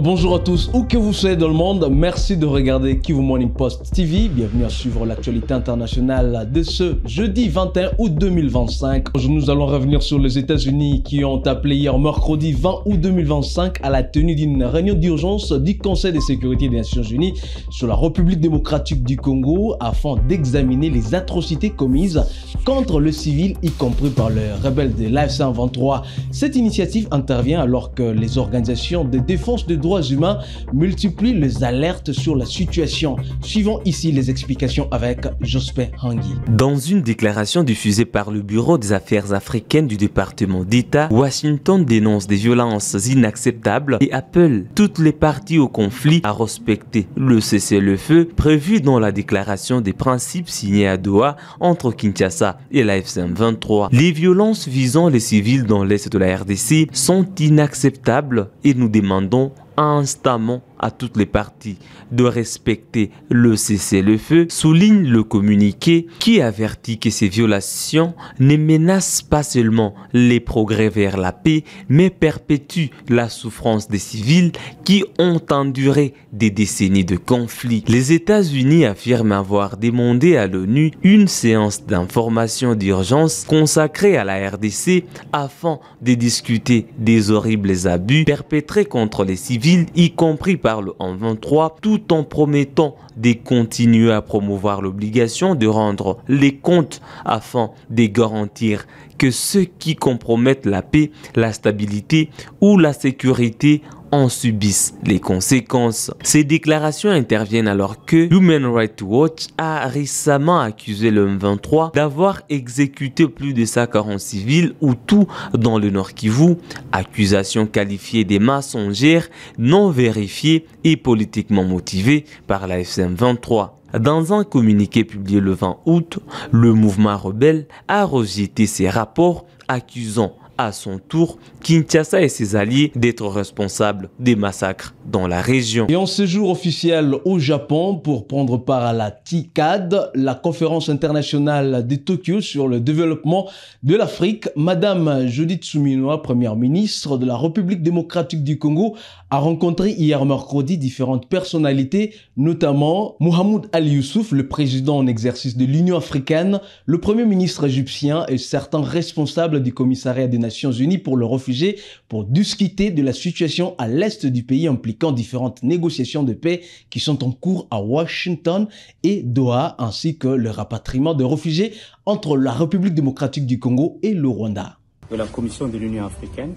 Bonjour à tous, où que vous soyez dans le monde, merci de regarder Kivu Morning Post TV. Bienvenue à suivre l'actualité internationale de ce jeudi 21 août 2025. Nous allons revenir sur les États-Unis qui ont appelé hier mercredi 20 août 2025 à la tenue d'une réunion d'urgence du Conseil de sécurité des Nations Unies sur la République démocratique du Congo afin d'examiner les atrocités commises contre le civil, y compris par les rebelles de l'AFC-M23. Cette initiative intervient alors que les organisations de défense des droits humains multiplient les alertes sur la situation. Suivons ici les explications avec Jospin Hangui. Dans une déclaration diffusée par le Bureau des Affaires africaines du département d'État, Washington dénonce des violences inacceptables et appelle toutes les parties au conflit à respecter le cessez-le-feu prévu dans la déclaration des principes signée à Doha entre Kinshasa et l'AFC-M23. Les violences visant les civils dans l'est de la RDC sont inacceptables et nous demandons instamment à toutes les parties de respecter le cessez-le-feu, souligne le communiqué qui avertit que ces violations ne menacent pas seulement les progrès vers la paix, mais perpétuent la souffrance des civils qui ont enduré des décennies de conflits. Les États-Unis affirment avoir demandé à l'ONU une séance d'information d'urgence consacrée à la RDC afin de discuter des horribles abus perpétrés contre les civils, y compris par le M23, tout en promettant de continuer à promouvoir l'obligation de rendre les comptes afin de garantir que ceux qui compromettent la paix, la stabilité ou la sécurité en subissent les conséquences. Ces déclarations interviennent alors que Human Rights Watch a récemment accusé le M23 d'avoir exécuté plus de 140 civils Hutus dans le Nord Kivu, accusation qualifiée de mensongère, non vérifiée et politiquement motivée par la AFC-M23. Dans un communiqué publié le 20 août, le mouvement rebelle a rejeté ces rapports accusant à son tour Kinshasa et ses alliés d'être responsables des massacres dans la région. Et en séjour officiel au Japon pour prendre part à la TICAD, la conférence internationale de Tokyo sur le développement de l'Afrique, Madame Judith Suminwa, première ministre de la République démocratique du Congo, a rencontré hier mercredi différentes personnalités, notamment Mohamed Ali Youssouf, le président en exercice de l'Union africaine, le premier ministre égyptien et certains responsables du commissariat des Nations Unies pour le réfugié pour discuter de la situation à l'est du pays impliquant différentes négociations de paix qui sont en cours à Washington et Doha, ainsi que le rapatriement de réfugiés entre la République démocratique du Congo et le Rwanda. La Commission de l'Union africaine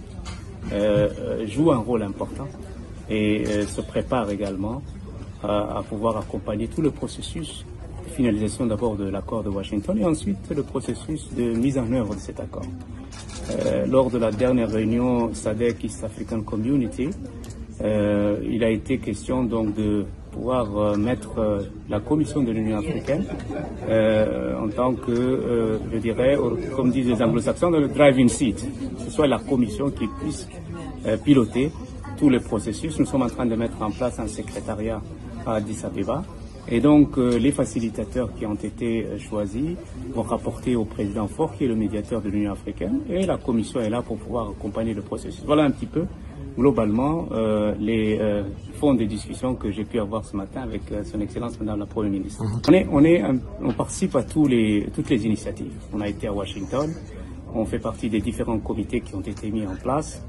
joue un rôle important et se prépare également à pouvoir accompagner tout le processus de finalisation d'abord de l'accord de Washington et ensuite le processus de mise en œuvre de cet accord. Lors de la dernière réunion SADC East African Community, il a été question donc de pouvoir mettre la Commission de l'Union africaine en tant que, je dirais, comme disent les anglo-saxons, dans le driving seat. Ce soit la Commission qui puisse piloter tous les processus. Nous sommes en train de mettre en place un secrétariat à Addis Abeba. Et donc, les facilitateurs qui ont été choisis vont rapporter au président Faure, qui est le médiateur de l'Union africaine, et la Commission est là pour pouvoir accompagner le processus. Voilà un petit peu, globalement, les fonds de discussion que j'ai pu avoir ce matin avec son Excellence Madame la Première ministre. On participe à toutes les initiatives. On a été à Washington, on fait partie des différents comités qui ont été mis en place.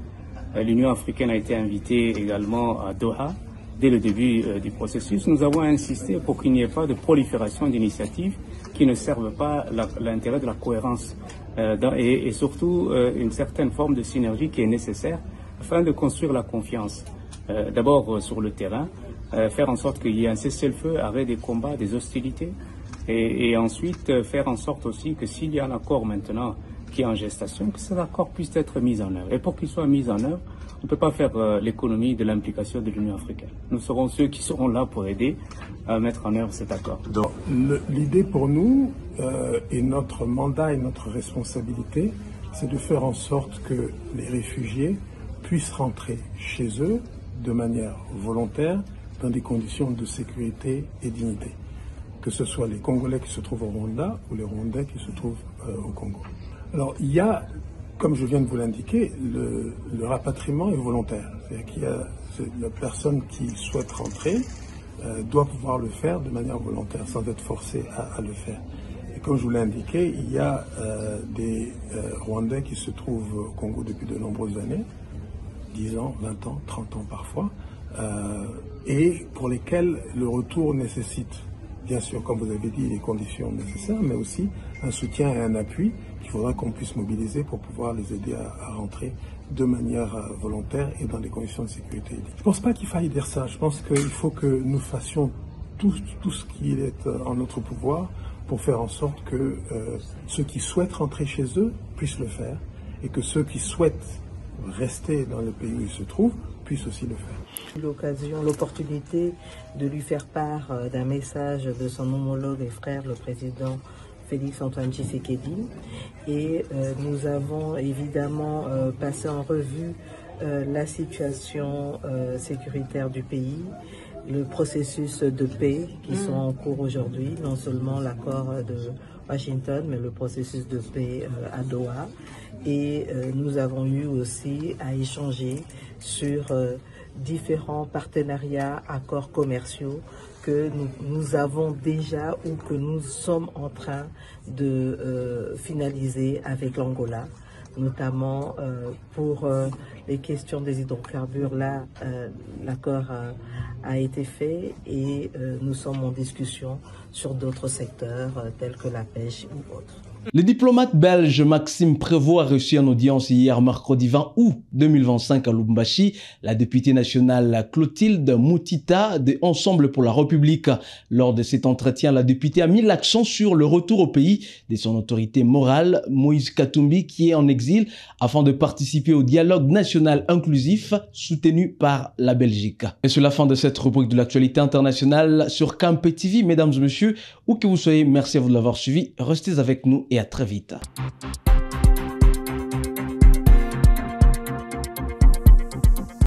L'Union africaine a été invitée également à Doha. Dès le début du processus, nous avons insisté pour qu'il n'y ait pas de prolifération d'initiatives qui ne servent pas l'intérêt de la cohérence et surtout une certaine forme de synergie qui est nécessaire afin de construire la confiance. D'abord sur le terrain, faire en sorte qu'il y ait un cessez-le-feu, arrêt des combats, des hostilités et ensuite faire en sorte aussi que s'il y a un accord maintenant qui est en gestation, que cet accord puisse être mis en œuvre. Et pour qu'il soit mis en œuvre, on ne peut pas faire l'économie de l'implication de l'Union africaine. Nous serons ceux qui seront là pour aider à mettre en œuvre cet accord. L'idée pour nous, et notre mandat et notre responsabilité, c'est de faire en sorte que les réfugiés puissent rentrer chez eux de manière volontaire, dans des conditions de sécurité et dignité. Que ce soit les Congolais qui se trouvent au Rwanda ou les Rwandais qui se trouvent au Congo. Alors, il y a comme je viens de vous l'indiquer, le rapatriement est volontaire. C'est-à-dire qu'il y a la personne qui souhaite rentrer doit pouvoir le faire de manière volontaire, sans être forcée à le faire. Et comme je vous l'ai indiqué, il y a des Rwandais qui se trouvent au Congo depuis de nombreuses années, 10 ans, 20 ans, 30 ans parfois, et pour lesquels le retour nécessite, bien sûr, comme vous avez dit, les conditions nécessaires, mais aussi un soutien et un appui qu'il faudra qu'on puisse mobiliser pour pouvoir les aider à rentrer de manière volontaire et dans des conditions de sécurité. Je ne pense pas qu'il faille dire ça. Je pense qu'il faut que nous fassions tout ce qui est en notre pouvoir pour faire en sorte que ceux qui souhaitent rentrer chez eux puissent le faire et que ceux qui souhaitent rester dans le pays où ils se trouvent puissent aussi le faire. L'occasion, l'opportunité de lui faire part d'un message de son homologue et frère, le président Félix-Antoine Tshisekedi. Et nous avons évidemment passé en revue la situation sécuritaire du pays, le processus de paix qui sont en cours aujourd'hui, non seulement l'accord de Washington, mais le processus de paix à Doha. Et nous avons eu aussi à échanger sur différents partenariats, accords commerciaux que nous avons déjà ou que nous sommes en train de finaliser avec l'Angola, notamment pour les questions des hydrocarbures. Là, l'accord a été fait et nous sommes en discussion sur d'autres secteurs tels que la pêche ou autres. Le diplomate belge Maxime Prévost a reçu en audience hier mercredi 20 août 2025 à Lubumbashi la députée nationale Clotilde Moutita de Ensemble pour la République. Lors de cet entretien, la députée a mis l'accent sur le retour au pays de son autorité morale, Moïse Katumbi, qui est en exil, afin de participer au dialogue national inclusif soutenu par la Belgique. Et c'est la fin de cette rubrique de l'actualité internationale sur Campe TV. Mesdames et messieurs, où que vous soyez, merci à vous de l'avoir suivi. Restez avec nous et à très vite.